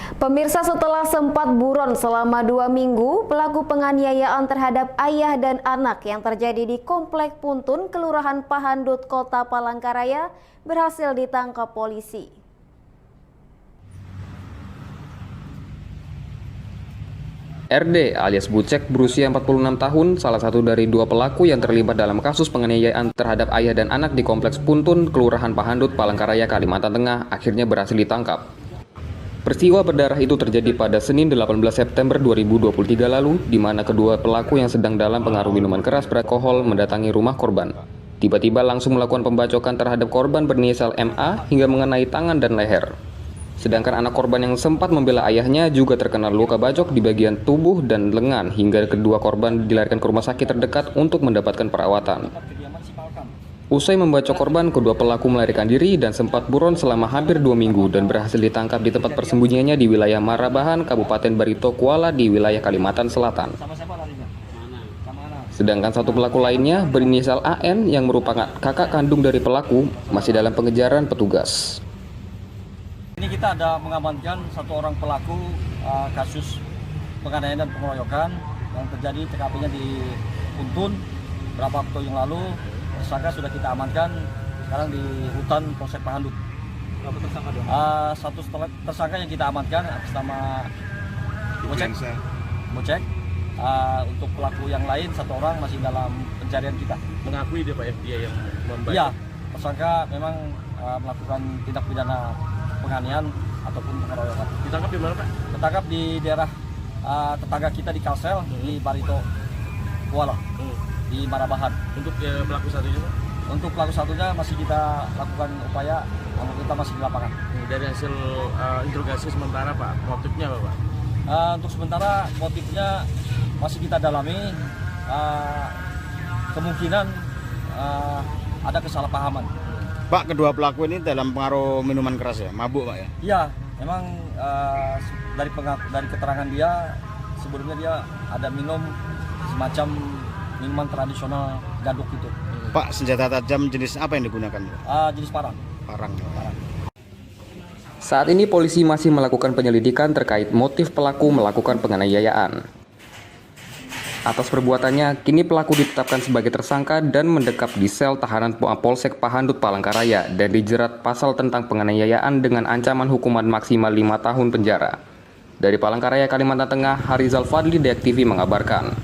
Pemirsa, setelah sempat buron selama 2 minggu, pelaku penganiayaan terhadap ayah dan anak yang terjadi di Komplek Puntun, Kelurahan Pahandut, Kota Palangkaraya, berhasil ditangkap polisi. RD alias Bucek berusia 46 tahun, salah satu dari 2 pelaku yang terlibat dalam kasus penganiayaan terhadap ayah dan anak di Kompleks Puntun, Kelurahan Pahandut, Palangkaraya, Kalimantan Tengah, akhirnya berhasil ditangkap. Peristiwa berdarah itu terjadi pada Senin 18 September 2023 lalu, di mana kedua pelaku yang sedang dalam pengaruh minuman keras beralkohol mendatangi rumah korban. Tiba-tiba langsung melakukan pembacokan terhadap korban berinisial MA hingga mengenai tangan dan leher. Sedangkan anak korban yang sempat membela ayahnya juga terkena luka bacok di bagian tubuh dan lengan hingga kedua korban dilarikan ke rumah sakit terdekat untuk mendapatkan perawatan. Usai membacok korban, kedua pelaku melarikan diri dan sempat buron selama hampir 2 minggu dan berhasil ditangkap di tempat persembunyiannya di wilayah Marabahan, Kabupaten Barito Kuala di wilayah Kalimantan Selatan. Sedangkan satu pelaku lainnya berinisial AN yang merupakan kakak kandung dari pelaku masih dalam pengejaran petugas. Ini kita ada mengamankan satu orang pelaku kasus penganiayaan dan pengeroyokan yang terjadi TKP-nya di Puntun beberapa waktu yang lalu. Tersangka sudah kita amankan sekarang di hutan Polsek Pahandut. Berapa tersangka dong? Satu tersangka yang kita amankan atas nama Bocek. Untuk pelaku yang lain satu orang masih dalam pencarian kita. Mengakui dia Pak ya, dia yang membayar? Iya, tersangka memang melakukan tindak pidana penganiayaan ataupun pengeroyokan. Ditangkap di mana Pak? Ditangkap di daerah tetangga kita di Kalsel, di Barito Kuala, di Marabahan. Untuk pelaku satunya Pak? Untuk pelaku satunya masih kita lakukan upaya, namun kita masih di lapangan. Dari hasil interogasi sementara Pak, motifnya apa Pak? Untuk sementara motifnya masih kita dalami, kemungkinan ada kesalahpahaman. Pak, kedua pelaku ini dalam pengaruh minuman keras ya, mabuk Pak ya? Iya, memang dari keterangan dia sebelumnya dia ada minum semacam minuman tradisional gaduk itu. Pak, senjata tajam jenis apa yang digunakan? Jenis parang. Parang. Saat ini polisi masih melakukan penyelidikan terkait motif pelaku melakukan penganiayaan. Atas perbuatannya, kini pelaku ditetapkan sebagai tersangka dan mendekap di sel tahanan Polsek Pahandut Palangkaraya dan dijerat pasal tentang penganiayaan dengan ancaman hukuman maksimal 5 tahun penjara. Dari Palangkaraya, Kalimantan Tengah, Harizal Fadli, Deak TV mengabarkan.